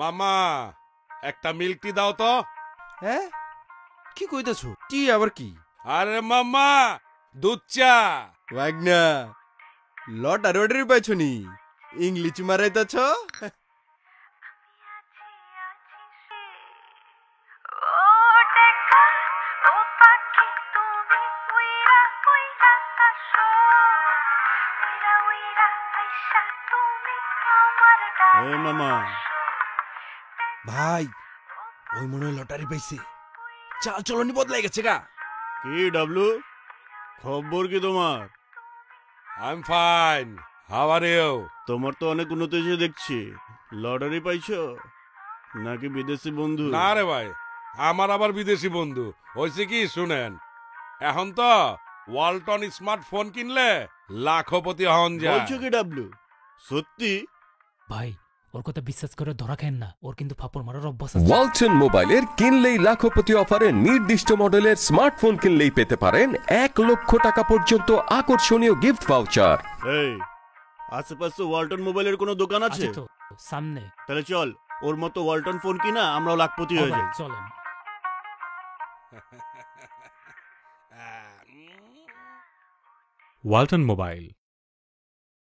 মামা একটা milk tea দাও তো। হ্যাঁ কি কইতেছো? টি আবার কি? আরে মামা দুধ চা। ওয়াগনা লটারি অর্ডারি পাইছো নি? ইংলিশ মারাইতেছ? মামা ভাই ওই মনে হয় লটারি পাইছে, চাল চলনি বদলাই গেছে গা। কি ডাবলু, খবর কি তোমার? I am fine, how are you? তোমার তো অনেক উন্নতি হয়েছে দেখছি। লটারি পাইছো নাকি বিদেশি বন্ধু? না রে ভাই, আমার আবার বিদেশি বন্ধু হয়েছে কি শুনেন, এখন তো ওয়ালটন স্মার্টফোন কিনলে লাখপতি হন যায়। বলছো কি ডাবলু, সত্যি? ভাই ওর কথা বিশ্বাস করে ধরা খেন না, ওর কিন্তু ফাপড় মারার অভ্যাস আছে। ওয়ালটন মোবাইলের কিনলেই লাখপতি অফারে নির্দিষ্ট মডেলের স্মার্টফোন কিনলেই পেতে পারেন 1 লক্ষ টাকা পর্যন্ত আকর্ষণীয় গিফট ভাউচার। এই আশেপাশে ওয়ালটন মোবাইলের কোনো দোকান আছে? তো সামনে। তাহলে চল ওর মতো ওয়ালটন ফোন কিনা আমরাও লাখপতি হয়ে যাই। চলেন। ওয়ালটন মোবাইল,